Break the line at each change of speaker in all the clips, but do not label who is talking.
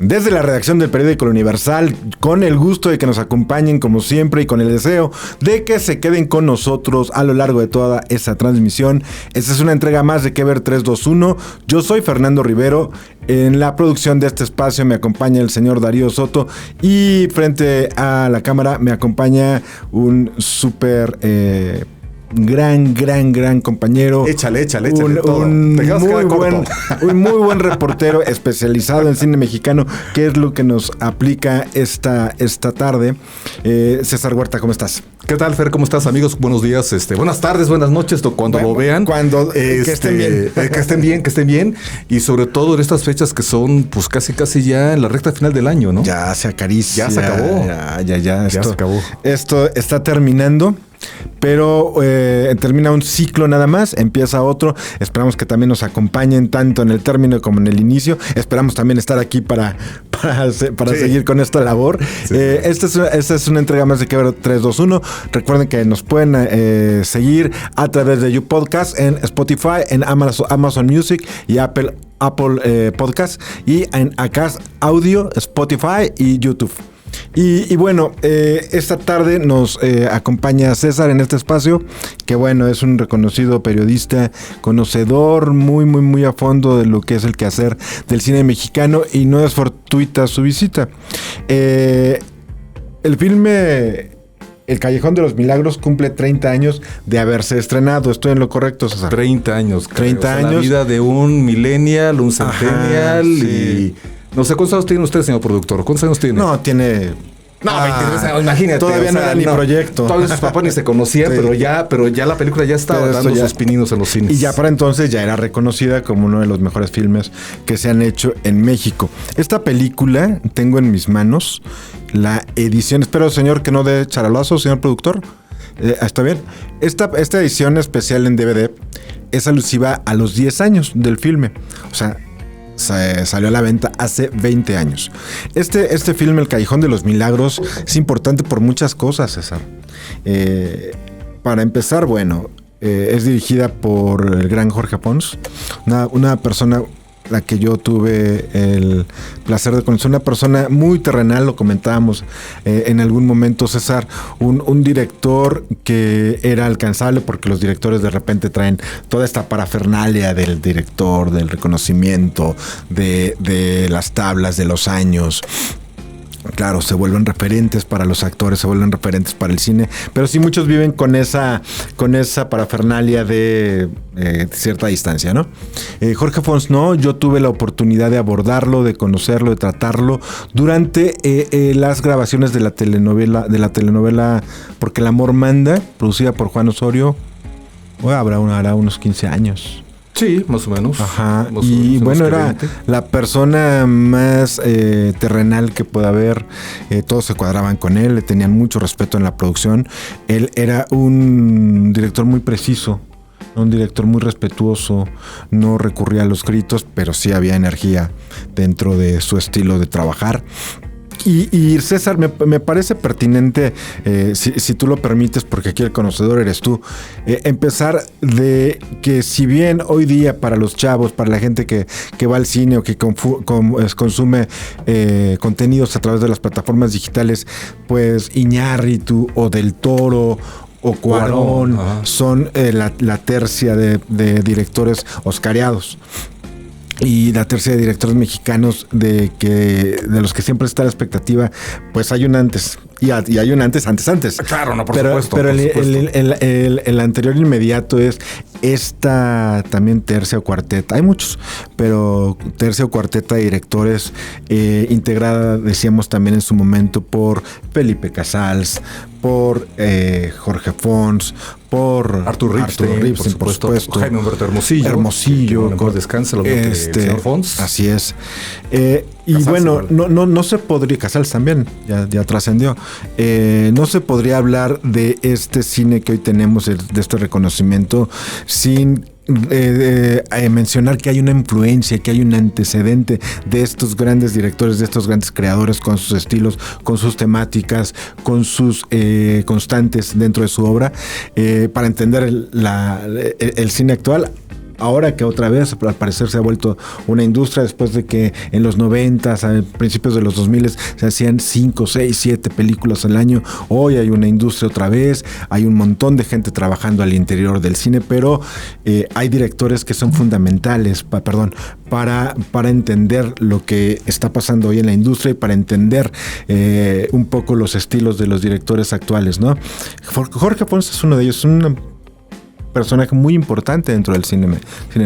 Desde la redacción del periódico El Universal, con el gusto de que nos acompañen como siempre y con el deseo de que se queden con nosotros a lo largo de toda esta transmisión. Esta es una entrega más de Que Ver 321. Yo soy Fernando Rivero. En la producción de este espacio me acompaña el señor Darío Soto y frente a la cámara me acompaña un súper gran compañero.
Échale
un muy buen reportero especializado en cine mexicano, que es lo que nos aplica esta tarde. César Huerta, ¿cómo estás?
¿Qué tal, Fer? ¿Cómo estás, amigos? Buenos días, buenas tardes, buenas noches, cuando lo vean.
Que estén bien.
Que estén bien. Y sobre todo en estas fechas que son, pues, casi ya en la recta final del año, ¿no?
Ya se acaricia.
Ya se acabó.
Ya
se acabó.
Esto está terminando. Pero termina un ciclo nada más, empieza otro. Esperamos que también nos acompañen tanto en el término como en el inicio. Esperamos también estar aquí para seguir con esta labor. Sí. Esta es una entrega más de Que Ver 321. Recuerden que nos pueden seguir a través de YouPodcast, en Spotify, en Amazon Music y Apple Podcast, y en Acast Audio, Spotify y YouTube. Y bueno, esta tarde nos acompaña César en este espacio, que bueno, es un reconocido periodista, conocedor muy a fondo de lo que es el quehacer del cine mexicano, y no es fortuita su visita. El filme El Callejón de los Milagros cumple 30 años de haberse estrenado. ¿Estoy en lo correcto, César?
30 años.
30 años.
La vida de un millennial, un centennial.
Ajá, sí.
Y no sé, ¿cuántos años tiene usted, señor productor? ¿Cuántos años tiene?
No, tiene...
23 años, imagínate.
Todavía no era ni proyecto.
Todavía sus papás ni se conocían, sí. pero ya la película ya estaba dando sus pininos en los cines.
Y ya para entonces ya era reconocida como uno de los mejores filmes que se han hecho en México. Esta película, tengo en mis manos la edición. Espero, señor, que no dé charalazo, señor productor. ¿Está bien? Esta edición especial en DVD es alusiva a los 10 años del filme. O sea, salió a la venta hace 20 años. Este filme, El Callejón de los Milagros, es importante por muchas cosas, César. Para empezar, bueno, es dirigida por el gran Jorge Pons, una persona la que yo tuve el placer de conocer, una persona muy terrenal, lo comentábamos en algún momento, César, un director que era alcanzable, porque los directores de repente traen toda esta parafernalia del director, del reconocimiento, de las tablas, de los años. Claro, se vuelven referentes para los actores, se vuelven referentes para el cine, pero sí muchos viven con esa parafernalia de cierta distancia, ¿no? Jorge Fons no, yo tuve la oportunidad de abordarlo, de conocerlo, de tratarlo durante las grabaciones de la telenovela Porque el amor manda, producida por Juan Osorio. Hará unos 15 años.
Sí, más o menos.
Ajá. Y bueno, era la persona más terrenal que pueda haber. Todos se cuadraban con él, le tenían mucho respeto en la producción. Él era un director muy preciso, un director muy respetuoso. No recurría a los gritos, pero sí había energía dentro de su estilo de trabajar. Y César, me parece pertinente, si tú lo permites, porque aquí el conocedor eres tú, empezar de que si bien hoy día para los chavos, para la gente que va al cine o que consume contenidos a través de las plataformas digitales, pues Iñárritu o Del Toro o Cuarón son la tercia de directores oscareados. Y la tercia de directores mexicanos de los que siempre está la expectativa, pues hay un antes. Y hay un antes.
Claro, no, por supuesto.
Pero el anterior inmediato es esta también tercia o cuarteta. Hay muchos, pero tercia o cuarteta de directores integrada, decíamos también en su momento, por Felipe Casals, por Jorge Fons, por
Artur Ripstein, por supuesto. Jaime Humberto Hermosillo. Con descanso, señor Fons.
Así es. Y Casals, bueno, no se podría, Casals también, ya trascendió. No se podría hablar de este cine que hoy tenemos, de este reconocimiento, sin mencionar que hay una influencia, que hay un antecedente de estos grandes directores, de estos grandes creadores, con sus estilos, con sus temáticas, con sus constantes dentro de su obra, para entender el cine actual. ahora que otra vez al parecer se ha vuelto una industria después de que en los 90s, a principios de los 2000 se hacían 5, 6, 7 películas al año. Hoy hay una industria otra vez, hay un montón de gente trabajando al interior del cine, pero hay directores que son fundamentales para entender lo que está pasando hoy en la industria y para entender un poco los estilos de los directores actuales, ¿no? Jorge Pons es uno de ellos, un personaje muy importante dentro del cine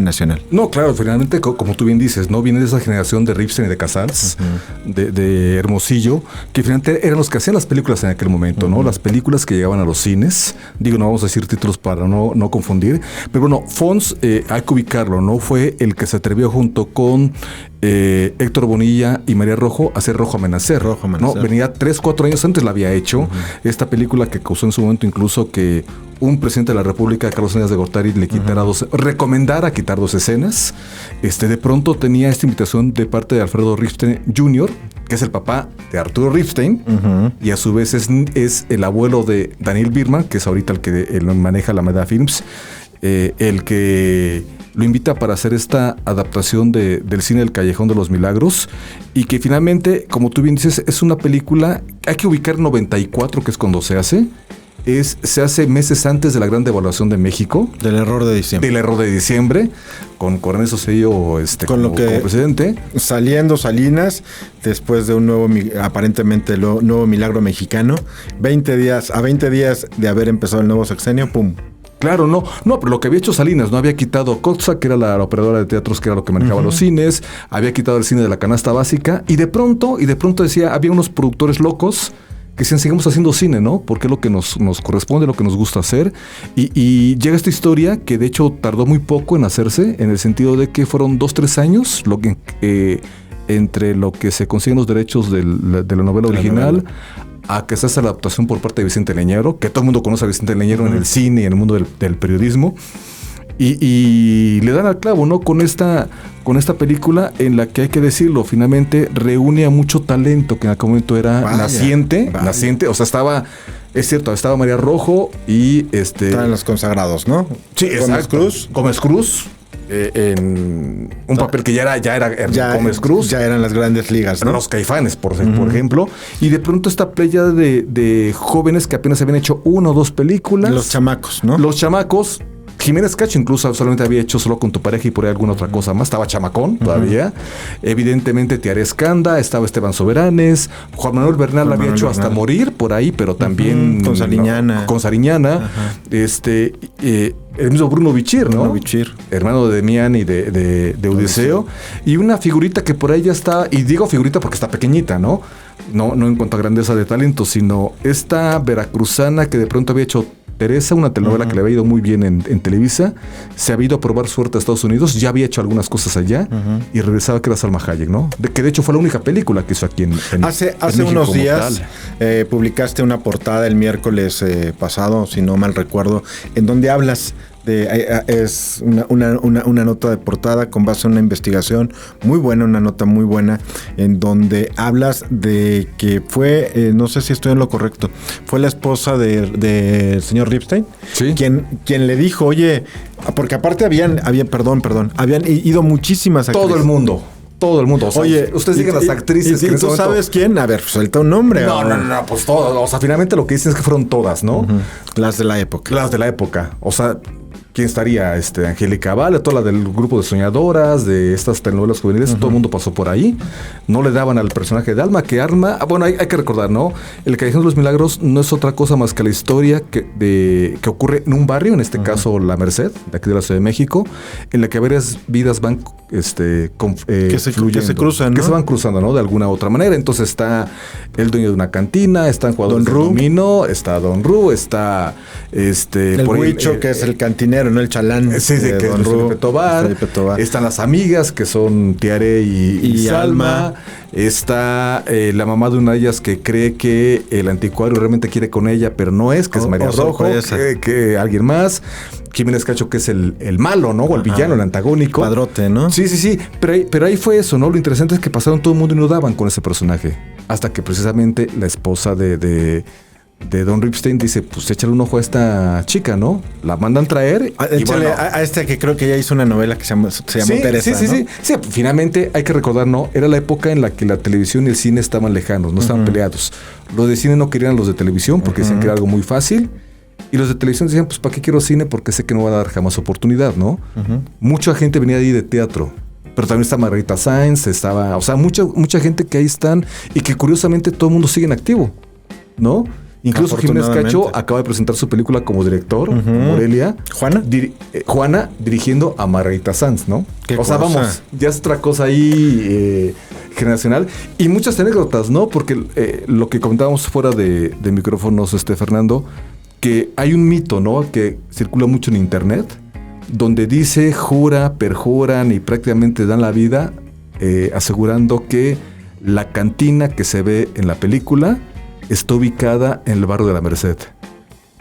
nacional.
No, claro, finalmente, como tú bien dices, ¿no? Viene de esa generación de Ripstein y de Casals, de Hermosillo, que finalmente eran los que hacían las películas en aquel momento, ¿no? Las películas que llegaban a los cines. Digo, no vamos a decir títulos para no confundir. Pero bueno, Fons, hay que ubicarlo, ¿no? Fue el que se atrevió junto con Héctor Bonilla y María Rojo a hacer Rojo Amanecer. ¿No? Venía 3, 4 años antes la había hecho. Esta película que causó en su momento incluso que un presidente de la República, Carlos Salinas de Gortari, le recomendara quitar 2 escenas. De pronto tenía esta invitación de parte de Alfredo Ripstein Jr., que es el papá de Arturo Ripstein, y a su vez es el abuelo de Daniel Birman, que es ahorita el que maneja la Meda Films, el que lo invita para hacer esta adaptación del cine del Callejón de los Milagros, y que finalmente, como tú bien dices, es una película, hay que ubicar 94, que es cuando se hace. Se hace meses antes de la gran devaluación de México.
Del error de diciembre. Con Coronel Socello como presidente. Saliendo Salinas, después de un aparentemente nuevo milagro mexicano. 20 días de haber empezado el nuevo sexenio, ¡pum!
Claro, no, pero lo que había hecho Salinas, no había quitado Coxa, que era la operadora de teatros, que era lo que manejaba los cines, había quitado el cine de la canasta básica, y de pronto decía, había unos productores locos que decían, sigamos haciendo cine, ¿no? Porque es lo que nos corresponde, lo que nos gusta hacer. Y llega esta historia que de hecho tardó muy poco en hacerse, en el sentido de que fueron 2, 3 años entre lo que se consiguen los derechos de la novela original a que se hace la adaptación por parte de Vicente Leñero, que todo el mundo conoce a Vicente Leñero en el cine y en el mundo del periodismo. Y le dan al clavo, ¿no? Con esta película en la que, hay que decirlo, finalmente reúne a mucho talento que en aquel momento era naciente. O sea, estaba María Rojo y
Estaban los consagrados, ¿no?
Sí, exacto. Gómez Cruz. En un papel que ya era Gómez Cruz.
Ya eran las grandes ligas, ¿no?
Los Caifanes, por ejemplo. Y de pronto esta playa de jóvenes que apenas habían hecho 1 o 2 películas.
Los chamacos, ¿no?
Los chamacos. Jiménez Cacho incluso solamente había hecho Solo con tu pareja y por ahí alguna otra cosa más. Estaba chamacón todavía. Evidentemente Tiare Escanda, estaba Esteban Soberanes, Juan Manuel Bernal había hecho Hasta Morir por ahí, pero también
con Sariñana.
El mismo Bruno Bichir, ¿no?
Bruno Bichir.
Hermano de Demián y de Odiseo. Y una figurita que por ahí ya está, y digo figurita porque está pequeñita, ¿no? No en cuanto a grandeza de talento, sino esta veracruzana que de pronto había hecho Teresa, una telenovela que le había ido muy bien en Televisa, se había ido a probar suerte a Estados Unidos, ya había hecho algunas cosas allá y regresaba, que era Salma Hayek, ¿no? Que de hecho fue la única película que hizo aquí en
Hace unos días publicaste una portada el miércoles pasado, si no mal recuerdo, en donde hablas es una nota de portada con base en una investigación muy buena, una nota muy buena, en donde hablas de que fue, no sé si estoy en lo correcto, fue la esposa del señor Ripstein, ¿sí? quien le dijo, oye, porque aparte habían ido muchísimas actrices.
Todo el mundo. O sea,
oye,
ustedes digan las actrices.
¿Y tú sabes quién? A ver, suelta un nombre.
No, pues todas. O sea, finalmente lo que dicen es que fueron todas, ¿no?
Las de la época.
O sea, ¿quién estaría? Angélica Vale, toda la del grupo de soñadoras, de estas telenovelas juveniles, todo el mundo pasó por ahí. No le daban al personaje de Alma, que Alma, bueno, hay que recordar, ¿no? El Callejón de los Milagros no es otra cosa más que la historia que ocurre en un barrio, en este caso La Merced, de aquí de la Ciudad de México, en la que varias vidas van
que se cruzan, ¿no?
Que se van cruzando, ¿no? De alguna u otra manera. Entonces está el dueño de una cantina, están jugadores de dominó, está Don Ru, está
el Huicho, que es el cantinero, ¿no? El chalán.
Sí, que es Felipe Tobar. Están las amigas, que son Tiare y Salma. Está la mamá de una de ellas que cree que el anticuario realmente quiere con ella, pero no es, que es María Rojo, que alguien más. Jiménez Cacho, que es el malo, ¿no? O el villano, el antagónico.
Padrote, ¿no?
Sí. Pero ahí fue eso, ¿no? Lo interesante es que pasaron todo el mundo y no daban con ese personaje. Hasta que precisamente la esposa de Don Ripstein dice, pues échale un ojo a esta chica, ¿no? La mandan traer.
Échale a este que creo que ya hizo una novela que se llama Teresa, ¿no?
Sí, finalmente hay que recordar, ¿no? Era la época en la que la televisión y el cine estaban lejanos, no estaban peleados. Los de cine no querían a los de televisión porque decían que era algo muy fácil. Y los de televisión decían, pues ¿para qué quiero cine? Porque sé que no va a dar jamás oportunidad, ¿no? Mucha gente venía de ahí de teatro. Pero también está Margarita Sáenz, o sea, mucha gente que ahí están y que curiosamente todo el mundo sigue en activo, ¿no? Incluso Jiménez Cacho acaba de presentar su película como director, Morelia. Juana dirigiendo a Margarita Sanz, ¿no? O sea, vamos, ya es otra cosa ahí generacional. Y muchas anécdotas, ¿no? Porque lo que comentábamos fuera de micrófonos, Fernando, que hay un mito, ¿no? Que circula mucho en internet, donde dice, perjuran y prácticamente dan la vida asegurando que la cantina que se ve en la película está ubicada en el barrio de la Merced,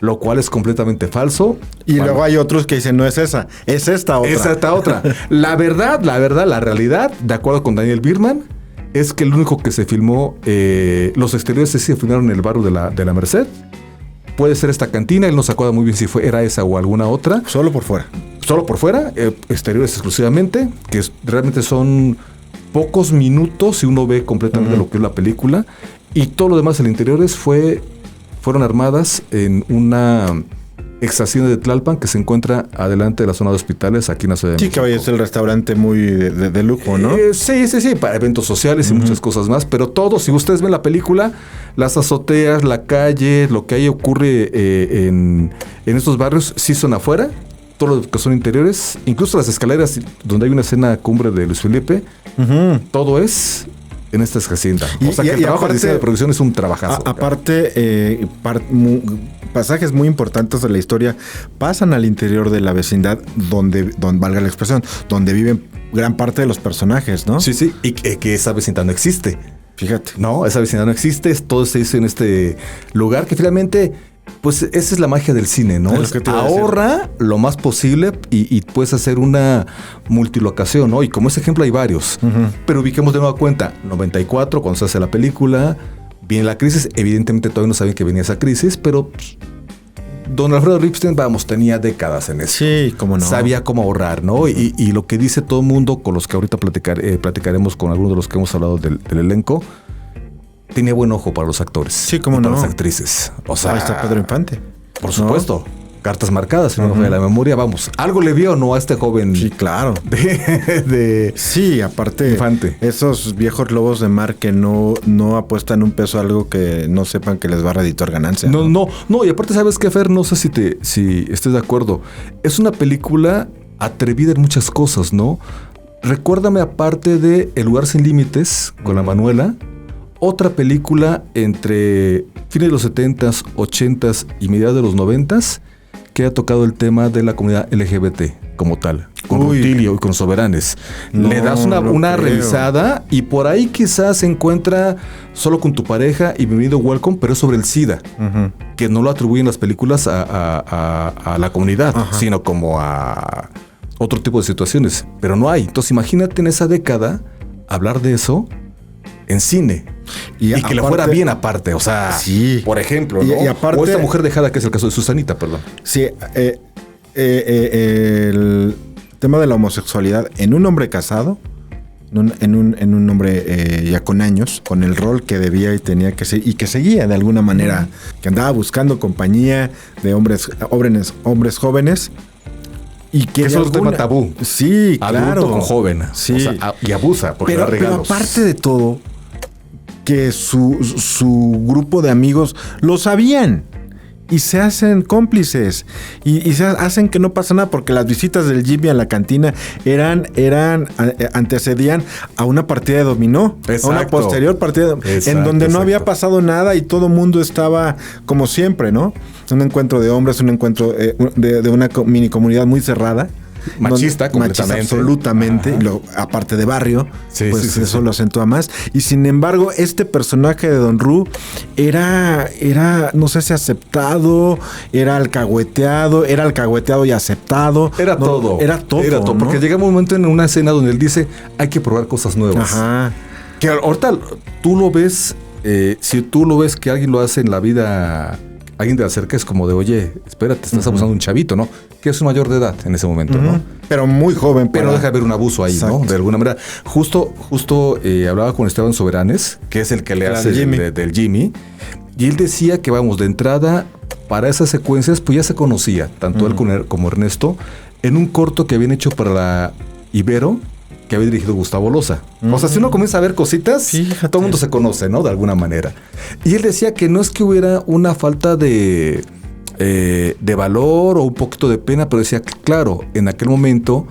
lo cual es completamente falso.
Y luego hay otros que dicen, no es esa, es esta otra.
Es esta otra. La realidad, de acuerdo con Daniel Birman, es que el único que se filmó, los exteriores se filmaron en el barrio de la Merced. Puede ser esta cantina, él no se acuerda muy bien si era esa o alguna otra.
Solo por fuera.
Exteriores exclusivamente, que realmente son pocos minutos si uno ve completamente lo que es la película. Y todo lo demás en interiores fueron armadas en una exhacienda de Tlalpan que se encuentra adelante de la zona de hospitales aquí en la Ciudad de México.
Sí, que es el restaurante muy de lujo, ¿no?
Sí, para eventos sociales y muchas cosas más. Pero todo, si ustedes ven la película, las azoteas, la calle, lo que ahí ocurre en estos barrios, sí son afuera. Todo lo que son interiores, incluso las escaleras donde hay una escena cumbre de Luis Felipe, todo es en esta hacienda. O sea que el trabajo de producción es un trabajazo.
Aparte, pasajes muy importantes de la historia pasan al interior de la vecindad donde valga la expresión, donde viven gran parte de los personajes, ¿no?
Sí, y que esa vecindad no existe.
Fíjate.
No, esa vecindad no existe, todo se hizo en este lugar que finalmente, pues esa es la magia del cine, ¿no? Ahorra lo más posible y puedes hacer una multilocación, ¿no? Y como ese ejemplo hay varios. Pero ubiquemos de nueva cuenta, 94, cuando se hace la película, viene la crisis. Evidentemente todavía no sabían que venía esa crisis, pero don Alfredo Ripstein, tenía décadas en eso.
Sí, cómo no.
Sabía cómo ahorrar, ¿no? Y lo que dice todo el mundo, con los que ahorita platicaremos con algunos de los que hemos hablado del elenco, tenía buen ojo para los actores.
Sí, cómo no.
Para las actrices. O sea,
ahí está Pedro Infante.
Por supuesto. ¿No? Cartas marcadas, si no me falla la memoria. Vamos, algo le vio, ¿no? A este joven.
Sí, claro. Sí, aparte.
Infante.
Esos viejos lobos de mar que no apuestan un peso a algo que no sepan que les va a redituar ganancia.
No. Y aparte, ¿sabes qué, Fer? No sé si estés de acuerdo. Es una película atrevida en muchas cosas, ¿no? Recuérdame, aparte de El lugar sin límites, con la Manuela, otra película entre fines de los 70s, 80s y mediados de los 90s que ha tocado el tema de la comunidad LGBT como tal, con Rutilio y con Soberanes. Le das una revisada y por ahí quizás se encuentra Solo con tu pareja y Bienvenido Welcome, pero es sobre el SIDA, que no lo atribuyen las películas a la comunidad, sino como a otro tipo de situaciones, pero no hay. Entonces imagínate en esa década hablar de eso en cine. Y que aparte, le fuera bien aparte, o sea, sí. Por ejemplo, ¿no?
Y aparte,
o esta mujer dejada, que es el caso de Susanita, perdón.
Sí, el tema de la homosexualidad en un hombre casado, en un hombre ya con años, con el rol que debía y tenía que ser, y que seguía de alguna manera, que andaba buscando compañía de hombres jóvenes. Y que
eso es un tema tabú.
Sí, claro.
Adulto con joven.
Sí.
O sea, y abusa porque da regalos.
Pero aparte de todo, que su grupo de amigos lo sabían y se hacen cómplices y se hacen que no pasa nada, porque las visitas del Jimmy a la cantina antecedían a una partida de dominó.
Exacto.
A una posterior partida en donde no había pasado nada y todo mundo estaba como siempre, ¿no? Un encuentro de hombres, un encuentro de una mini comunidad muy cerrada.
Machista, completamente.
Machista, absolutamente. Aparte de barrio, eso lo acentúa más. Y sin embargo, este personaje de Don Ru era, no sé si aceptado, era alcahueteado y aceptado.
Era todo, ¿no? Porque llega un momento en una escena donde él dice, hay que probar cosas nuevas.
Ajá.
Que ahorita tú lo ves, si tú lo ves que alguien lo hace en la vida alguien te acerca es como de, oye, espérate, estás abusando de un chavito, ¿no? Que es un mayor de edad en ese momento, ¿no?
Pero muy joven.
Pero no deja de haber un abuso ahí,
Exacto.
¿no? De alguna manera. Justo hablaba con Esteban Soberanes, que es el que le hace del Jimmy, y él decía que, vamos, de entrada, para esas secuencias, pues ya se conocía, tanto él como Ernesto, en un corto que habían hecho para la Ibero, que había dirigido Gustavo Loza. O sea, si uno comienza a ver cositas,
Fíjate.
todo el mundo se conoce, ¿no? De alguna manera. Y él decía que no es que hubiera una falta de valor o un poquito de pena, pero decía que, claro, en aquel momento,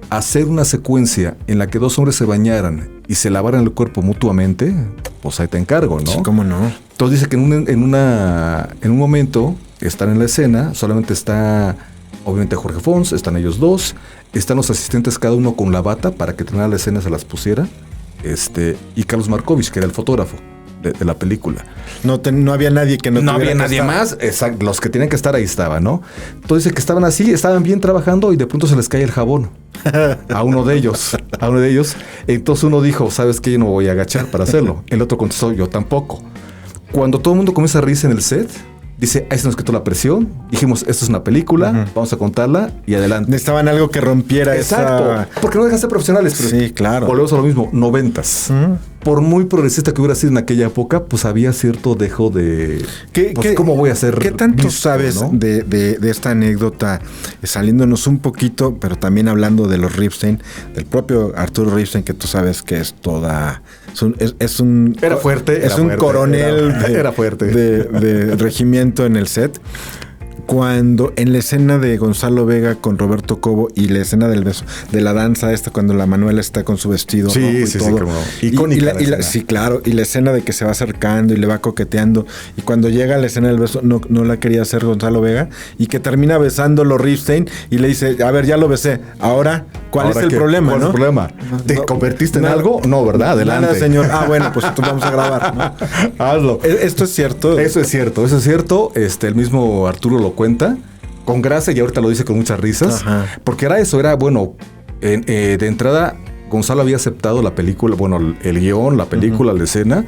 hacer una secuencia en la que dos hombres se bañaran y se lavaran el cuerpo mutuamente, pues ahí te encargo, ¿no?
Sí, ¿cómo no?
Entonces dice que en un momento están en la escena, solamente está obviamente Jorge Fons, están ellos dos, están los asistentes cada uno con la bata para que terminara la escena se las pusiera, y Carlos Markovich, que era el fotógrafo de la película.
No había nadie que
no había nadie más, exacto, los que tenían que estar ahí estaban, ¿no? Entonces dice que estaban así, estaban bien trabajando y de pronto se les cae el jabón a uno de ellos. Entonces uno dijo, ¿sabes qué? Yo no voy a agachar para hacerlo. El otro contestó, yo tampoco. Cuando todo el mundo comienza a reírse en el set, dice, ahí se nos quitó la presión. Dijimos, esto es una película, vamos a contarla y adelante.
Necesitaban algo que rompiera
Exacto, porque no dejan de ser profesionales. Pero
sí, claro.
Volvemos a lo mismo, 90s. Por muy progresista que hubiera sido en aquella época, pues había cierto dejo de... ¿Cómo voy a hacer?
¿Qué tanto
visto,
sabes, ¿no? de esta anécdota, saliéndonos un poquito, pero también hablando de los Ripstein, del propio Arturo Ripstein, que tú sabes que es toda...
Era fuerte.
Es un coronel
era fuerte.
de regimiento en el set. Cuando en la escena de Gonzalo Vega con Roberto Cobo y la escena del beso, de la danza esta, cuando la Manuela está con su vestido rojo y todo.
Como icónica.
Sí, claro. Y la escena de que se va acercando y le va coqueteando. Y cuando llega la escena del beso, no la quería hacer Gonzalo Vega. Y que termina besándolo Ripstein y le dice, a ver, ya lo besé. Ahora, ¿cuál es el problema?
¿Cuál es el problema? ¿Te convertiste en algo? No, ¿verdad? Adelante.
Nada, señor. Bueno, pues entonces vamos a grabar, ¿no?
Hazlo.
¿Esto es cierto?
Eso es cierto. El mismo Arturo lo cuenta con gracia y ahorita lo dice con muchas risas. Ajá. Porque era bueno, de entrada Gonzalo había aceptado la película, bueno, el guión, la película, la escena,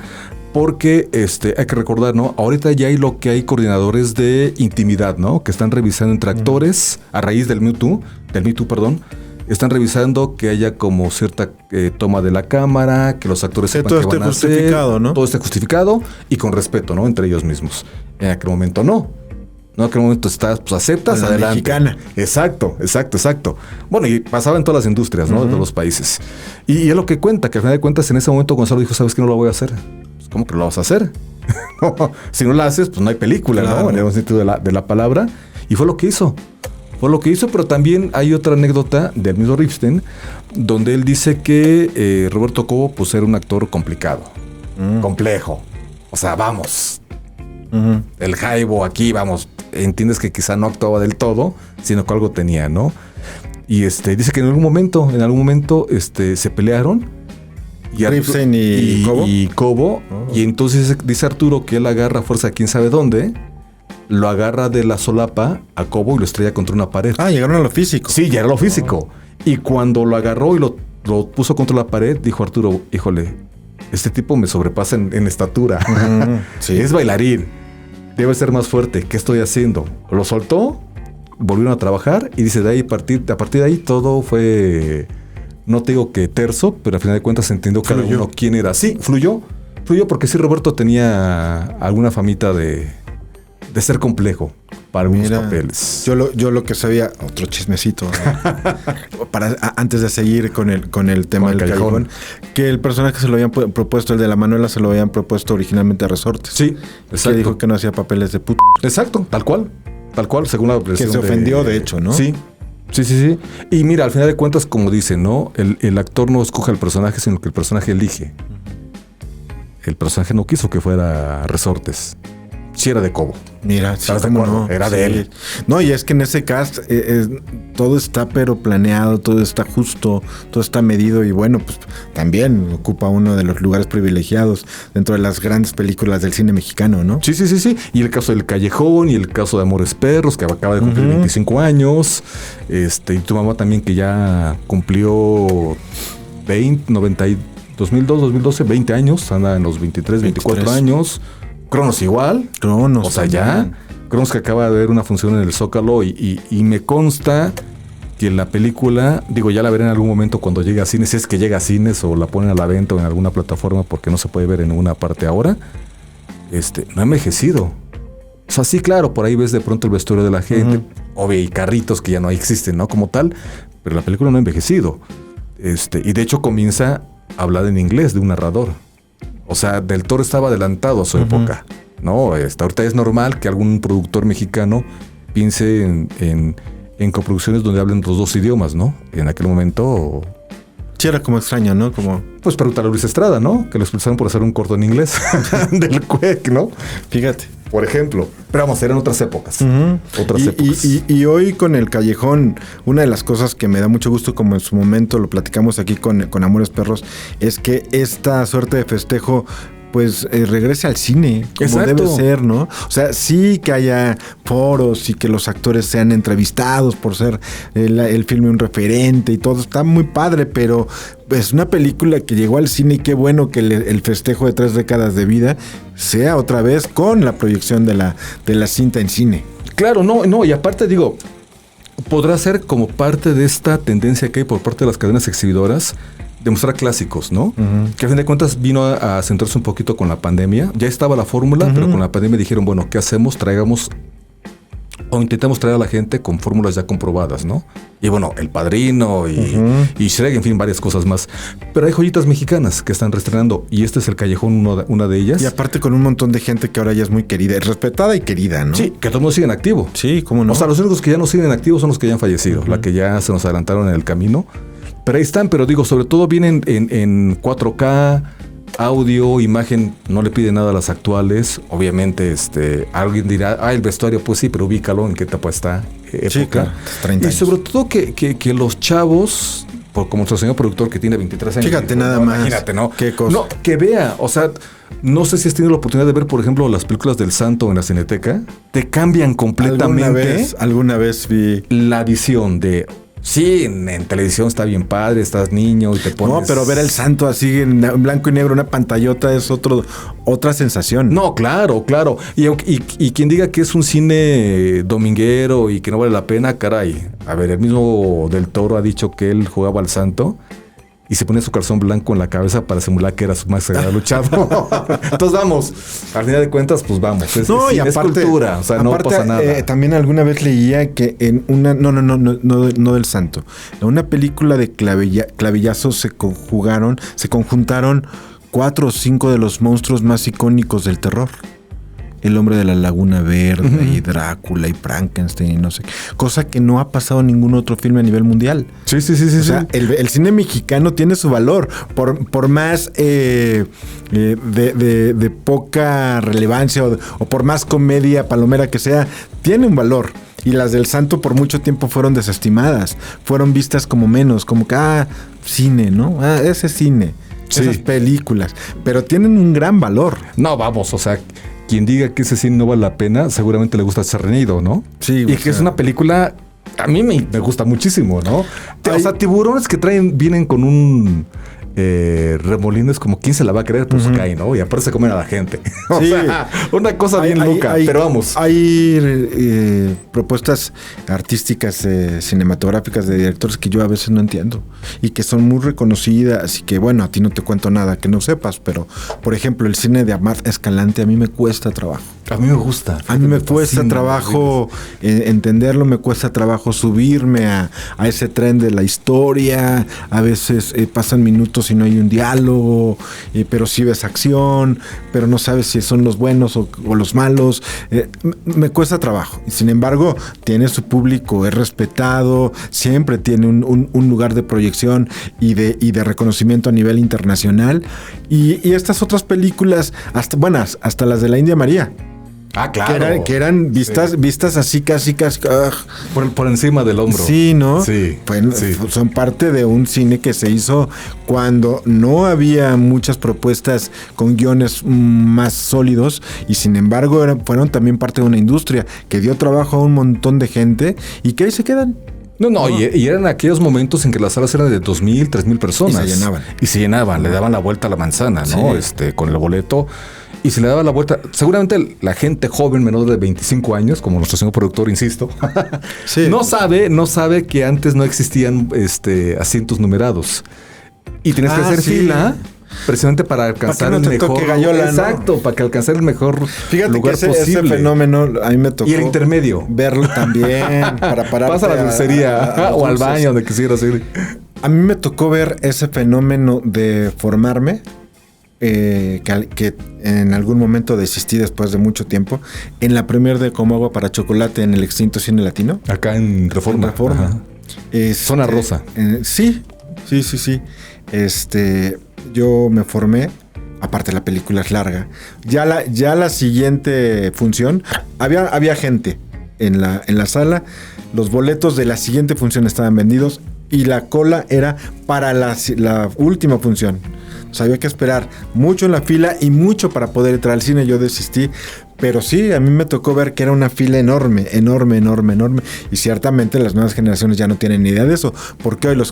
porque hay que recordar, ¿no? Ahorita ya hay coordinadores de intimidad, ¿no? Que están revisando entre actores a raíz del Me Too, están revisando que haya como cierta toma de la cámara, que los actores sepan
todo
qué van a hacer,
justificado, ¿no?
Todo esté justificado y con respeto, ¿no? Entre ellos mismos. En aquel momento no. En aquel momento estás, pues aceptas,
la
adelante.
Mexicana.
Exacto. Bueno, y pasaba en todas las industrias, ¿no? De todos los países. Y es lo que cuenta, que al final de cuentas en ese momento Gonzalo dijo, ¿sabes qué? No lo voy a hacer. Pues, ¿cómo que lo vas a hacer? Si no la haces, pues no hay película, claro, ¿no? En el sentido de la palabra. Y fue lo que hizo. Pero también hay otra anécdota del mismo Ripstein, donde él dice que Roberto Cobo, pues era un actor complicado, complejo. O sea, vamos. El jaibo aquí, vamos, entiendes que quizá no actuaba del todo, sino que algo tenía, ¿no? Y dice que en algún momento se pelearon.
Ripstein y
Cobo. Y entonces dice Arturo que él agarra fuerza quién sabe dónde, lo agarra de la solapa a Cobo y lo estrella contra una pared.
Llegaron a lo físico.
Sí, ya era lo físico. Y cuando lo agarró y lo puso contra la pared, dijo Arturo, híjole, este tipo me sobrepasa en estatura.
Sí.
Es bailarín. Debe ser más fuerte. ¿Qué estoy haciendo? Lo soltó, volvieron a trabajar y dice, a partir de ahí todo fue, no te digo que terso, pero al final de cuentas entendió cada uno quién era. Sí, fluyó porque sí, Roberto tenía alguna famita de ser complejo para algunos papeles.
Yo lo que sabía, otro chismecito, antes de seguir con el tema del callejón, que el personaje se lo habían propuesto, el de la Manuela se lo habían propuesto originalmente a Resortes.
Sí, exacto.
Que dijo que no hacía papeles de puto.
Exacto, tal cual, según la versión.
Que se ofendió, de hecho, ¿no?
Sí. Y mira, al final de cuentas, como dicen, ¿no? El actor no escoge al personaje, sino que el personaje elige. El personaje no quiso que fuera Resortes. Sí era de Cobo.
Mira, sí,
no, era de él.
No, y es que en ese cast todo está pero planeado, todo está justo, todo está medido y bueno, pues también ocupa uno de los lugares privilegiados dentro de las grandes películas del cine mexicano, ¿no?
Sí. Y el caso del Callejón y el caso de Amores Perros, que acaba de cumplir 25 años. Y tu mamá también, que ya cumplió 2002, 2012, 20 años, anda en los 23, 24 años. Cronos igual.
Cronos.
O sea, ya. Creo que acaba de haber una función en el Zócalo y me consta que la película, digo, ya la veré en algún momento cuando llegue a cines, si es que llega a cines o la ponen a la venta o en alguna plataforma porque no se puede ver en ninguna parte ahora, no ha envejecido. O sea, sí, claro, por ahí ves de pronto el vestuario de la gente, obvio, y carritos que ya no existen, ¿no? Como tal, pero la película no ha envejecido. Y de hecho comienza a hablar en inglés de un narrador. O sea, Del Toro estaba adelantado a su época, ¿no? Ahorita es normal que algún productor mexicano piense en coproducciones donde hablen los dos idiomas, ¿no? En aquel momento...
Sí, era como extraño, ¿no? Como...
Pues pregúntale a Luis Estrada, ¿no? Que lo expulsaron por hacer un corto en inglés del CUEC, ¿no?
Fíjate.
Por ejemplo. Pero vamos, eran otras épocas. Otras épocas.
Y hoy con El Callejón, una de las cosas que me da mucho gusto, como en su momento lo platicamos aquí con Amores Perros, es que esta suerte de festejo pues regrese al cine como
Exacto.
debe ser, ¿no? O sea, sí que haya foros y que los actores sean entrevistados por ser el filme un referente y todo, está muy padre, pero es una película que llegó al cine y qué bueno que el festejo de 3 décadas de vida sea otra vez con la proyección de la cinta en cine.
Claro, no, y aparte digo, podrá ser como parte de esta tendencia que hay por parte de las cadenas exhibidoras demostrar clásicos, ¿no? Que a fin de cuentas vino a centrarse un poquito con la pandemia. Ya estaba la fórmula, pero con la pandemia dijeron, bueno, ¿qué hacemos? Traigamos o intentamos traer a la gente con fórmulas ya comprobadas, ¿no? Y bueno, El Padrino y Shrek, en fin, varias cosas más. Pero hay joyitas mexicanas que están reestrenando y este es El Callejón, una de ellas.
Y aparte con un montón de gente que ahora ya es muy querida, respetada y querida, ¿no?
Sí, que todos siguen activo.
Sí, ¿cómo no?
O sea, los únicos que ya no siguen activos son los que ya han fallecido, la que ya se nos adelantaron en el camino. Pero ahí están, pero digo, sobre todo vienen en 4K, audio, imagen, no le pide nada a las actuales. Obviamente, alguien dirá, el vestuario, pues sí, pero ubícalo en qué etapa está, época.
Sí, claro, 30 años.
Y sobre todo que los chavos, como nuestro señor productor que tiene 23 años.
Fíjate nada más.
Imagínate, ¿no?
Qué cosa.
No, que vea, o sea, no sé si has tenido la oportunidad de ver, por ejemplo, las películas del Santo en la Cineteca. Te cambian completamente.
Alguna vez vi
la visión de... Sí, en televisión está bien padre, estás niño y te pones...
No, pero ver El Santo así en blanco y negro, una pantallota, es otra sensación.
No, claro. Y quien diga que es un cine dominguero y que no vale la pena, caray. A ver, el mismo Del Toro ha dicho que él jugaba al Santo y se ponía su calzón blanco en la cabeza para simular que era su más sagrado luchado. Entonces vamos, al final de cuentas, pues vamos. Es cultura, o sea, no pasa nada.
También alguna vez leía que en una... No del Santo. En una película de clavillazos se conjuntaron 4 o 5 de los monstruos más icónicos del terror. El Hombre de la Laguna Verde y Drácula y Frankenstein y no sé qué. Cosa que no ha pasado en ningún otro filme a nivel mundial.
Sí.
O sea, el cine mexicano tiene su valor. Por más de poca relevancia o por más comedia palomera que sea, tiene un valor. Y las del Santo por mucho tiempo fueron desestimadas. Fueron vistas como menos, como que, cine, ¿no? Ese cine. Sí. Esas películas. Pero tienen un gran valor.
No, vamos, o sea... Quien diga que ese cine no vale la pena, seguramente le gusta Ser Reñido, ¿no?
Sí.
Y que es una película, a mí me gusta muchísimo, ¿no? O sea, tiburones que vienen con un remolino, es como, ¿quién se la va a creer? Pues cae, ¿no? Y aparte se comen a la gente. O sea, una cosa bien loca, pero vamos.
Hay propuestas artísticas, cinematográficas de directores que yo a veces no entiendo y que son muy reconocidas y que, bueno, a ti no te cuento nada que no sepas, pero, por ejemplo, el cine de Amat Escalante a mí me cuesta trabajo.
A mí me gusta.
A mí me cuesta trabajo entenderlo, me cuesta trabajo subirme a ese tren de la historia. A veces pasan minutos y no hay un diálogo, pero sí ves acción, pero no sabes si son los buenos o los malos. Me cuesta trabajo. Y sin embargo, tiene su público, es respetado, siempre tiene un lugar de proyección y de reconocimiento a nivel internacional. Y estas otras películas, hasta las de la India María.
Ah, claro.
Que eran vistas así casi.
Por encima del hombro.
Sí, ¿no?
Sí,
bueno,
sí.
Son parte de un cine que se hizo cuando no había muchas propuestas con guiones más sólidos y sin embargo fueron también parte de una industria que dio trabajo a un montón de gente y que ahí se quedan.
No. Y eran aquellos momentos en que las salas eran de 2,000, 3,000 personas.
Y se llenaban.
Le daban la vuelta a la manzana, ¿no?
Sí.
Con el boleto. y se le daba la vuelta. Seguramente la gente joven, menor de 25 años, como nuestro señor productor, insisto,
Sí.
no sabe que antes no existían asientos numerados. Y tienes que hacer
sí.
fila precisamente para alcanzar
Para que no
el
te
mejor
toque gallola, ¿no?
Exacto, para que alcanzar el mejor
Fíjate
lugar
que
posible.
ese fenómeno a mí me tocó.
Y el intermedio.
Verlo también para parar.
Pasa a la dulcería o al baño, donde quisieras ir.
A mí me tocó ver ese fenómeno de formarme, que en algún momento desistí después de mucho tiempo, en la premier de Como Agua para Chocolate en el extinto Cine Latino.
Acá en Reforma.
En Reforma.
Ajá. Zona Rosa.
Sí. Yo me formé. Aparte la película es larga. Ya la siguiente función, había gente en la sala. Los boletos de la siguiente función estaban vendidos y la cola era para la última función. O sea, había que esperar mucho en la fila y mucho para poder entrar al cine. Yo desistí. Pero sí, a mí me tocó ver que era una fila enorme. Y ciertamente las nuevas generaciones ya no tienen ni idea de eso. Porque hoy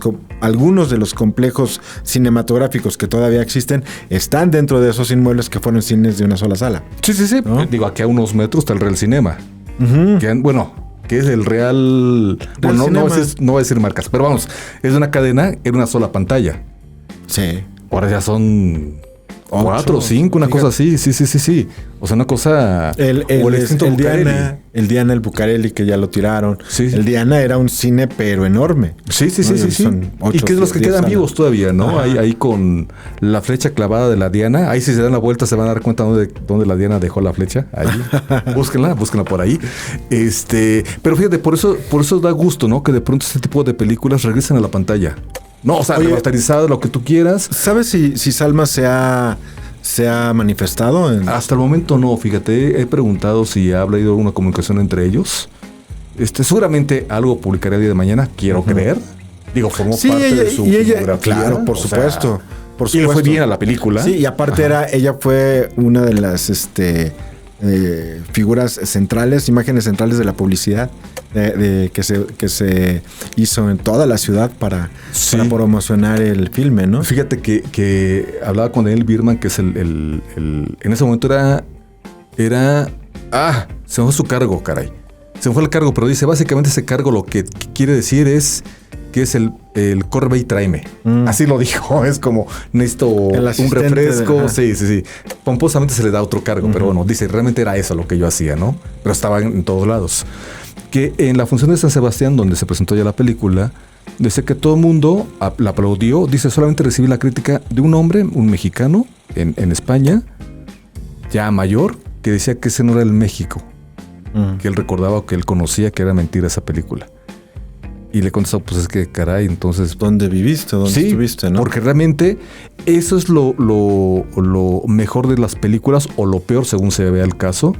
algunos de los complejos cinematográficos que todavía existen están dentro de esos inmuebles que fueron cines de una sola sala.
Sí.
¿No?
Digo, aquí a unos metros está el Real Cinema.
Uh-huh.
Que es el Real... Bueno, no voy a decir marcas, pero vamos, es una cadena en una sola pantalla.
Sí.
Ahora ya son 4 o 5, una cosa así. Sí. O sea, una cosa...
El Diana, el Bucareli, que ya lo tiraron.
Sí.
El Diana era un cine, pero enorme.
Sí.
Son 8,
y que es de los que
10
quedan
salas.
vivos todavía, ¿no? Ahí con la flecha clavada de la Diana. Ahí si se dan la vuelta se van a dar cuenta dónde la Diana dejó la flecha. Ahí. búsquenla por ahí. Pero fíjate, por eso da gusto, ¿no? Que de pronto este tipo de películas regresen a la pantalla. No, o sea, remasterizado, lo que tú quieras.
¿Sabes si Salma se ha manifestado?
Hasta el momento no, fíjate. He preguntado si ha habido alguna comunicación entre ellos. Seguramente algo publicaría el día de mañana, quiero creer. Digo, formó parte de su filmografía.
Claro, por supuesto.
Y le fue bien a la película.
Sí, y aparte ella fue una de las figuras centrales, imágenes centrales de la publicidad que se hizo en toda la ciudad para promocionar el filme, ¿no?
Fíjate que hablaba con Daniel Birman, que es en ese momento era se me fue su cargo, caray. Se me fue el cargo, pero dice, básicamente ese cargo lo que quiere decir es que es el corre, ve y tráeme. Así lo dijo. Es como, necesito un refresco. Sí. Pomposamente se le da otro cargo, pero bueno, dice, realmente era eso lo que yo hacía, ¿no? Pero estaba en todos lados. Que en la función de San Sebastián, donde se presentó ya la película, dice que todo el mundo la aplaudió. Dice, solamente recibí la crítica de un hombre, un mexicano, en España, ya mayor, que decía que ese no era el México. Que él recordaba o que él conocía que era mentira esa película. Y le contestó, pues es que caray, entonces...
¿Dónde viviste? ¿Dónde estuviste? ¿No?
Porque realmente eso es lo mejor de las películas, o lo peor según se vea el caso.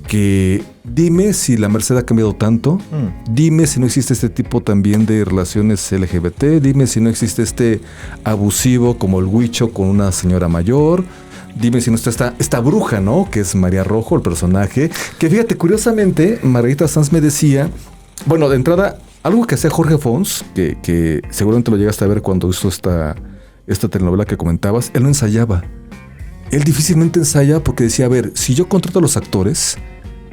Que dime si la Merced ha cambiado tanto. Dime si no existe este tipo también de relaciones LGBT. Dime si no existe este abusivo como el Huicho con una señora mayor. Dime si no está esta bruja, ¿no? Que es María Rojo, el personaje. Que fíjate, curiosamente, Margarita Sanz me decía... Bueno, de entrada, algo que hacía Jorge Fons, que seguramente lo llegaste a ver cuando hizo esta telenovela que comentabas, él no ensayaba. Él difícilmente ensaya porque decía, a ver, si yo contrato a los actores,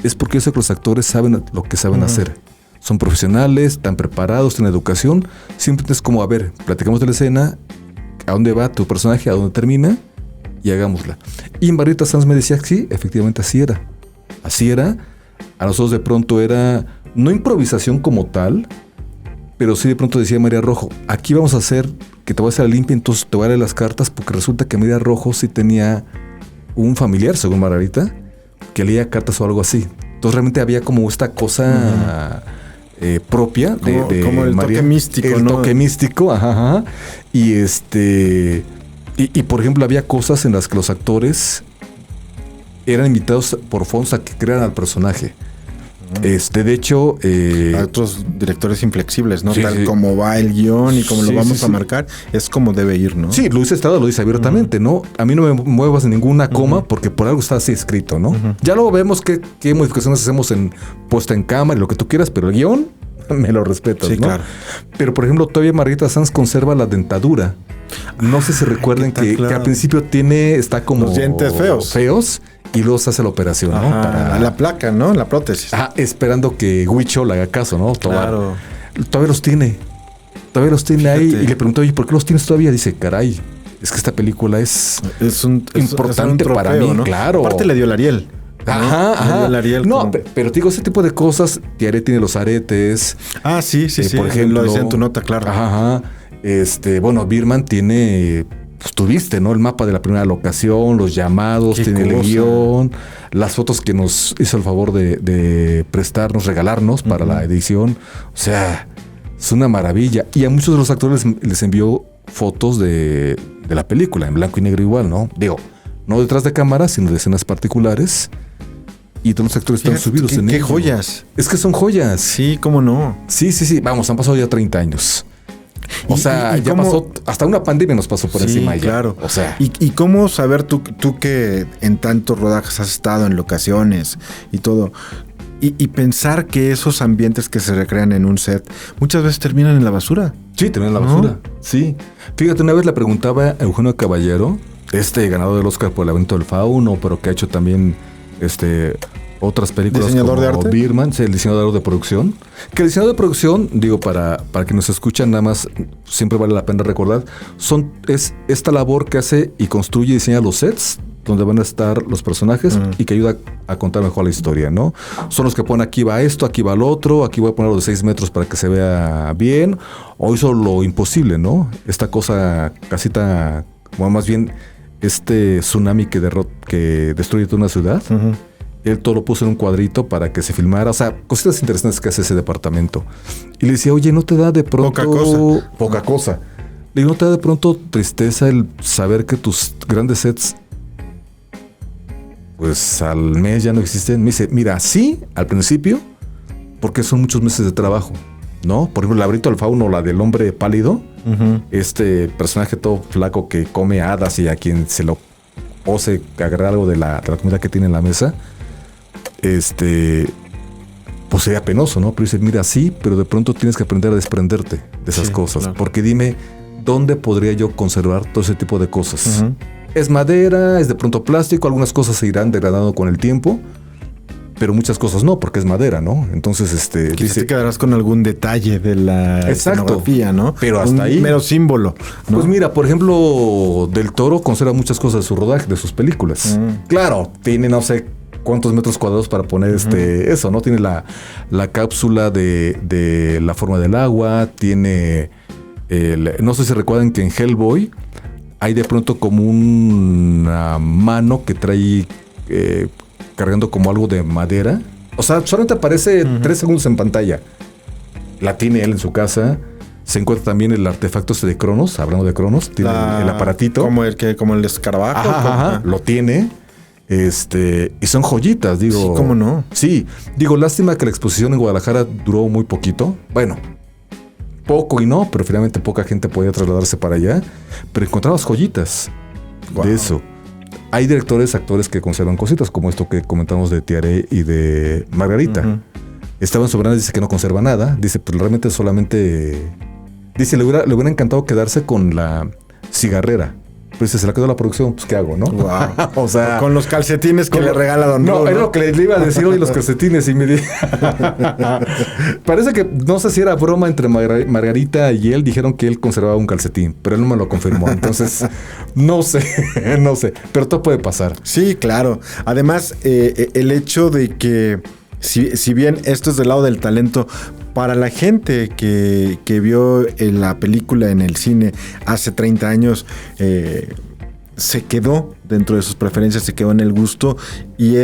es porque yo sé que los actores saben lo que saben hacer. Son profesionales, están preparados, tienen educación. Siempre es como, a ver, platicamos de la escena, a dónde va tu personaje, a dónde termina, y hagámosla. Y Margarita Sanz me decía, sí, efectivamente así era. Así era. A nosotros de pronto era... No improvisación como tal, pero sí de pronto decía María Rojo, aquí vamos a hacer que te voy a hacer la limpia, entonces te voy a dar las cartas, porque resulta que María Rojo sí tenía un familiar, según Margarita, que leía cartas o algo así. Entonces realmente había como esta cosa propia de
como el
María,
toque místico,
el
¿no?
toque místico, ajá. Y y por ejemplo había cosas en las que los actores eran invitados por Fons a que crearan al personaje. De hecho...
a otros directores inflexibles, ¿no?
Sí,
Tal como va el guión y como lo vamos a marcar, es como debe ir, ¿no?
Sí, Luis Estrada lo dice abiertamente, ¿no? A mí no me muevas ninguna coma porque por algo está así escrito, ¿no? Ya luego vemos qué modificaciones hacemos en puesta en cámara y lo que tú quieras, pero el guión me lo respetas,
Sí,
¿no?
claro.
Pero, por ejemplo, todavía Margarita Sanz conserva la dentadura. No sé si recuerden que al principio está como...
Los dientes feos.
Y luego se hace la operación, ¿no?
Para la placa, ¿no? La prótesis.
Esperando que Huicho le haga caso, ¿no?
Claro.
Todavía los tiene. Todavía los tiene.
Fíjate.
Ahí. Y le pregunto, oye, ¿por qué los tienes todavía? Dice, caray, es que esta película es importante
trofeo,
para mí,
¿no?
claro.
Aparte le dio el Ariel.
Ajá.
Le dio el Ariel
no, pero te digo, ese tipo de cosas, Tiare tiene los aretes.
Sí.
Por ejemplo,
lo decía en tu nota, claro.
Ajá. Bueno, Birman tiene... Pues tuviste, ¿no? El mapa de la primera locación, los llamados, tiene el guión, las fotos que nos hizo el favor de prestarnos, regalarnos para la edición. O sea, es una maravilla. Y a muchos de los actores les envió fotos de la película, en blanco y negro igual, ¿no? Digo, no detrás de cámara, sino de escenas particulares. Y todos los actores están subidos en
¡Qué
ello.
joyas!
Es que son joyas.
Sí, cómo no.
Sí. Vamos, han pasado ya 30 años. O sea, ya
cómo...
pasó, hasta una pandemia nos pasó por encima ya.
Claro.
O sea.
¿Y cómo saber tú que en tantos rodajes has estado en locaciones y todo, y pensar que esos ambientes que se recrean en un set muchas veces terminan en la basura?
Sí, terminan en la basura. Sí. Fíjate, una vez le preguntaba a Eugenio Caballero, ganador del Oscar por El laberinto del fauno, pero que ha hecho también otras películas
¿Diseñador
como
de arte?
Birman, sí, el diseñador de producción. Que el diseñador de producción, digo, para que nos escuchan, nada más siempre vale la pena recordar, es esta labor que hace y construye y diseña los sets donde van a estar los personajes y que ayuda a contar mejor la historia, ¿no? Son los que ponen aquí va esto, aquí va lo otro, aquí voy a poner los de 6 metros para que se vea bien, o hizo lo imposible, ¿no? Esta cosa, casita, o más bien tsunami que destruye toda una ciudad. Él todo lo puso en un cuadrito para que se filmara. O sea, cositas interesantes que hace ese departamento. Y le decía, oye, ¿no te da de pronto... Poca cosa. Le digo, ¿no te da de pronto tristeza el saber que tus grandes sets, pues al mes ya no existen? Me dice, mira, sí, al principio, porque son muchos meses de trabajo, ¿no? Por ejemplo, el laberinto del fauno, la del hombre pálido, este personaje todo flaco que come hadas y a quien se lo ose agarrar algo de la comida que tiene en la mesa, pues sería penoso, ¿no? Pero dice, mira, sí, pero de pronto tienes que aprender a desprenderte de esas cosas. Claro. Porque dime, ¿dónde podría yo conservar todo ese tipo de cosas? Es madera, es de pronto plástico, algunas cosas se irán degradando con el tiempo, pero muchas cosas no, porque es madera, ¿no? Entonces,
quizás te quedarás con algún detalle de la escenografía, ¿no?
Pero hasta ahí.
Un mero símbolo, ¿no?
Pues mira, por ejemplo, Del Toro conserva muchas cosas de su rodaje, de sus películas. Claro, tiene no sé cuántos metros cuadrados para poner eso, ¿no? Tiene la cápsula de la forma del agua, tiene... no sé si recuerdan que en Hellboy hay de pronto como una mano que trae cargando como algo de madera. O sea, solamente aparece 3 segundos en pantalla. La tiene él en su casa. Se encuentra también el artefacto de Cronos, hablando de Cronos, tiene el aparatito.
Como el escarabajo.
Ajá, lo tiene. Y son joyitas, digo.
Sí, ¿cómo no?
Sí, digo, lástima que la exposición en Guadalajara duró muy poquito. Bueno, poco y no, pero finalmente poca gente podía trasladarse para allá. Pero encontrabas joyitas de eso. Hay directores, actores que conservan cositas, como esto que comentamos de Tiare y de Margarita. Esteban Soberana dice que no conserva nada. Dice, pero realmente solamente... Dice, le hubiera encantado quedarse con la cigarrera. Pero dice, se la quedó la producción, pues ¿qué hago, no?
Wow.
O sea...
Con los calcetines que le regala Don Raúl.
No, es lo que le iba a decir hoy, los calcetines. Y me dijo... Parece que, no sé si era broma entre Margarita y él, dijeron que él conservaba un calcetín, pero él no me lo confirmó. Entonces, no sé, pero todo puede pasar.
Sí, claro. Además, el hecho de que, si bien esto es del lado del talento, para la gente que vio la película en el cine hace 30 años, se quedó dentro de sus preferencias, se quedó en el gusto y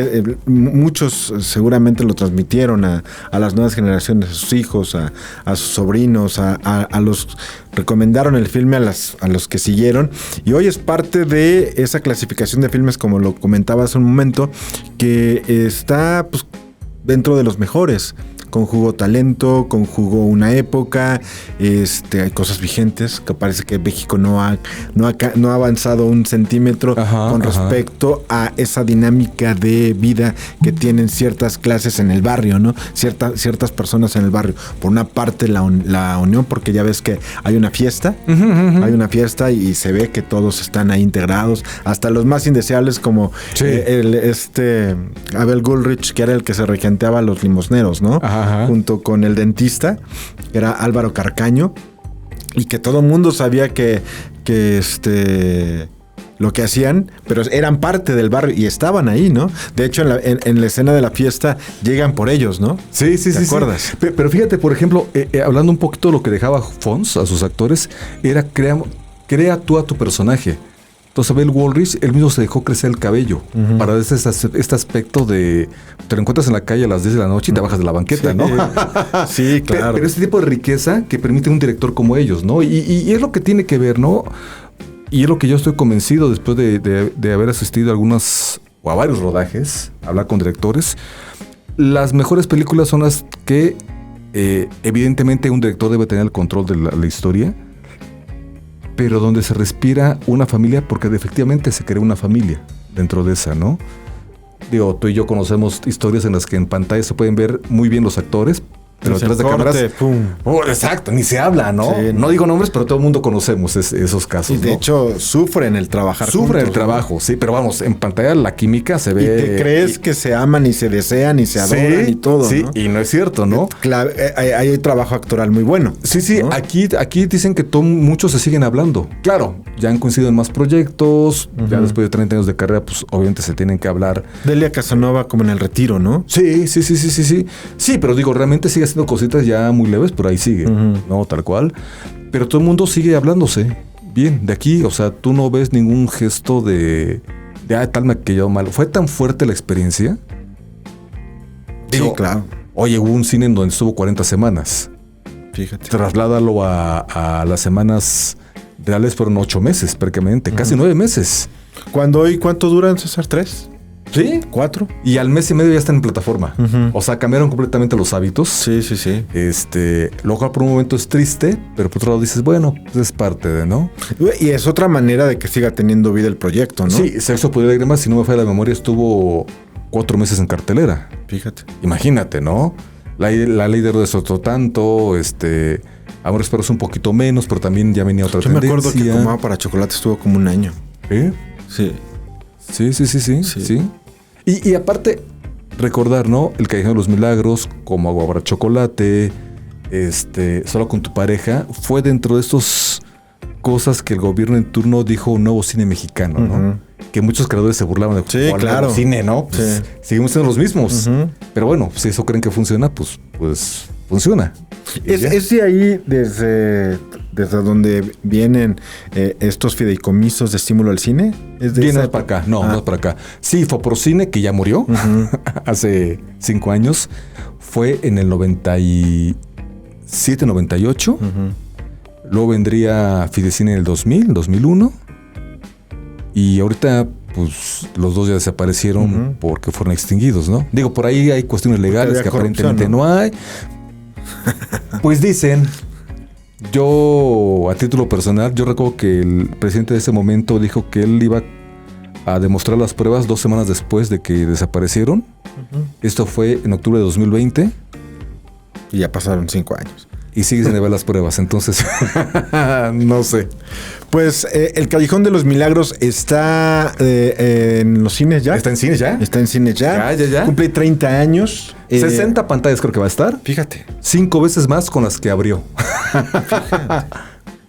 muchos seguramente lo transmitieron a las nuevas generaciones, a sus hijos, a sus sobrinos, a los recomendaron el filme a los que siguieron, y hoy es parte de esa clasificación de filmes, como lo comentaba hace un momento, que está pues dentro de los mejores, conjugó talento, conjugó una época, hay cosas vigentes, que parece que México no ha avanzado un centímetro con respecto a esa dinámica de vida que tienen ciertas clases en el barrio, ¿no? Ciertas personas en el barrio. Por una parte la unión, porque ya ves que hay una fiesta, hay una fiesta y se ve que todos están ahí integrados, hasta los más indeseables como Abel Gulrich, que era el que se regenteaba a los limosneros, ¿no? Junto con el dentista, que era Álvaro Carcaño, y que todo el mundo sabía que lo que hacían, pero eran parte del barrio y estaban ahí, ¿no? De hecho, en la escena de la fiesta llegan por ellos, ¿no?
Sí. ¿Te
acuerdas?
Pero fíjate, por ejemplo, hablando un poquito de lo que dejaba Fons a sus actores, era crea tú a tu personaje. Entonces Abel Woolrich, él mismo se dejó crecer el cabello para dar este aspecto de te lo encuentras en la calle a las 10 de la noche y te bajas de la banqueta, ¿no?
Sí, claro.
Pero este tipo de riqueza que permite un director como ellos, ¿no? Y es lo que tiene que ver, ¿no? Y es lo que yo estoy convencido después de haber asistido a varios rodajes, hablar con directores. Las mejores películas son las que evidentemente un director debe tener el control de la historia, pero donde se respira una familia, porque efectivamente se crea una familia dentro de esa, ¿no? Digo, tú y yo conocemos historias en las que en pantalla se pueden ver muy bien los actores, pero detrás de cámaras, exacto, ni se habla, ¿no?
Sí,
no digo nombres, pero todo el mundo conocemos esos casos.
Y de hecho sufren el trabajar
Sufren
juntos,
el trabajo, ¿no? Sí, pero vamos, en pantalla la química se ve.
Y te crees que se aman y se desean y se adoran y todo,
sí,
¿no?
Y no es cierto, ¿no?
Claro, hay trabajo actoral muy bueno.
Sí,
¿no?
aquí dicen que muchos se siguen hablando. Claro, ya han coincidido en más proyectos, ya después de 30 años de carrera, pues obviamente se tienen que hablar.
Delia Casanova como en el retiro, ¿no?
Sí. Sí, pero digo, realmente sigue haciendo cositas ya muy leves, pero ahí sigue, ¿no? Tal cual. Pero todo el mundo sigue hablándose. Bien, de aquí, o sea, tú no ves ningún gesto de tal me quedó mal. Fue tan fuerte la experiencia.
Sí, claro.
Oye, hubo un cine en donde estuvo 40 semanas.
Fíjate.
Trasládalo a las semanas reales, fueron 8 meses prácticamente, casi 9 meses.
¿Cuánto duran, César? ¿3?
Sí.
4.
Y al mes y medio ya están en plataforma. O sea, cambiaron completamente los hábitos.
Sí.
Lo cual por un momento es triste, pero por otro lado dices, bueno, pues es parte de, ¿no?
Y es otra manera de que siga teniendo vida el proyecto, ¿no?
Sí, Sexo, Poder y Lágrimas, si no me falla la memoria, estuvo 4 meses en cartelera.
Fíjate.
Imagínate, ¿no? La ley de Herodes otro tanto, Amores Perros un poquito menos, pero también ya venía otra tendencia.
Yo me acuerdo que Fumaba para Chocolate estuvo como un año.
¿Sí?
Sí.
Sí. Y aparte, recordar, ¿no? El Callejón de los Milagros, como Agua para Chocolate, Solo con tu pareja, fue dentro de estas cosas que el gobierno en turno dijo un nuevo cine mexicano, ¿no? Que muchos creadores se burlaban de
claro.
Cine, ¿no? Pues seguimos siendo los mismos. Pero bueno, si eso creen que funciona, pues funciona.
Es de ahí desde donde vienen estos fideicomisos de estímulo al cine.
No es para acá, no es para acá. Sí, Foprocine, que ya murió hace 5 años, fue en el 97, 98. Luego vendría Fidecine en el 2000, 2001. Y ahorita, pues, los dos ya desaparecieron porque fueron extinguidos, ¿no? Digo, por ahí hay cuestiones legales que aparentemente no hay. Pues dicen, yo a título personal, yo recuerdo que el presidente de ese momento dijo que él iba a demostrar las pruebas 2 semanas después de que desaparecieron. Esto fue en octubre de 2020.
Y ya pasaron 5 años.
Y sigue sin ver las pruebas, entonces no sé.
Pues El Callejón de los Milagros está en los cines ya.
¿Está en cines ya?
Está en cines ya.
Ya.
Cumple 30 años.
60 pantallas creo que va a estar.
Fíjate.
5 veces más con las que abrió.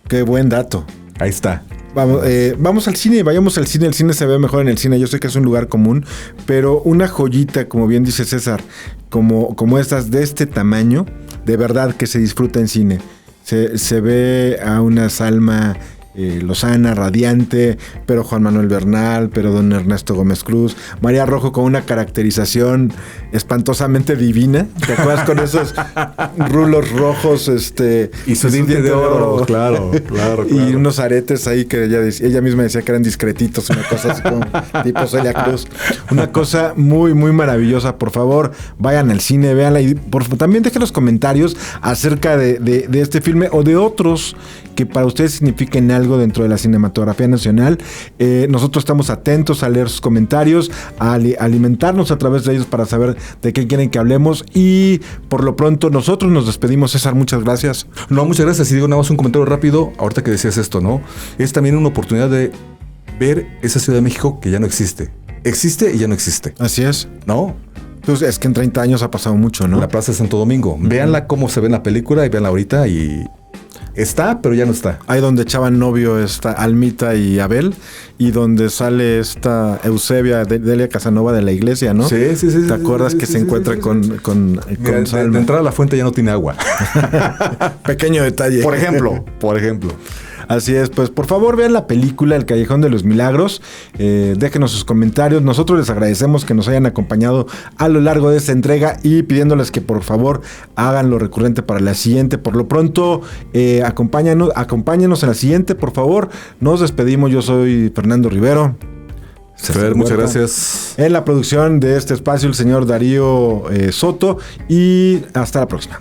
Qué buen dato.
Ahí está.
Vamos al cine, vayamos al cine. El cine se ve mejor en el cine. Yo sé que es un lugar común, pero una joyita, como bien dice César, como estas de este tamaño, de verdad que se disfruta en cine. Se ve a una Salma Lozana, radiante, pero Juan Manuel Bernal, pero don Ernesto Gómez Cruz, María Rojo con una caracterización espantosamente divina, ¿te acuerdas con esos rulos rojos
y su diente de oro? Claro.
Y unos aretes ahí que ella misma decía que eran discretitos, una cosa así como tipo Celia Cruz, una cosa muy muy maravillosa. Por favor, vayan al cine, véanla y también dejen los comentarios acerca de este filme o de otros que para ustedes signifiquen algo dentro de la cinematografía nacional. Nosotros estamos atentos a leer sus comentarios, a alimentarnos a través de ellos para saber de qué quieren que hablemos, y por lo pronto nosotros nos despedimos. César, muchas gracias.
No, muchas gracias. Y digo nada más un comentario rápido, ahorita que decías esto, ¿no? Es también una oportunidad de ver esa Ciudad de México que ya no existe. Existe y ya no existe.
Así es.
¿No?
Pues es que en 30 años ha pasado mucho, ¿no?
La Plaza de Santo Domingo. Véanla cómo se ve en la película y véanla ahorita y... está, pero ya no está.
Ahí donde echaban novio esta Almita y Abel, y donde sale esta Eusebia Delia Casanova de la iglesia, ¿no?
Sí.
¿Te acuerdas que se encuentra con
Salma? De entrada la fuente ya no tiene agua.
Pequeño detalle.
Por ejemplo.
Así es, pues por favor vean la película El Callejón de los Milagros, déjenos sus comentarios. Nosotros les agradecemos que nos hayan acompañado a lo largo de esta entrega y pidiéndoles que por favor hagan lo recurrente para la siguiente. Por lo pronto, acompáñenos en la siguiente, por favor. Nos despedimos, yo soy Fernando Rivero.
Fer, muchas gracias.
En la producción de este espacio, el señor Darío Soto, y hasta la próxima.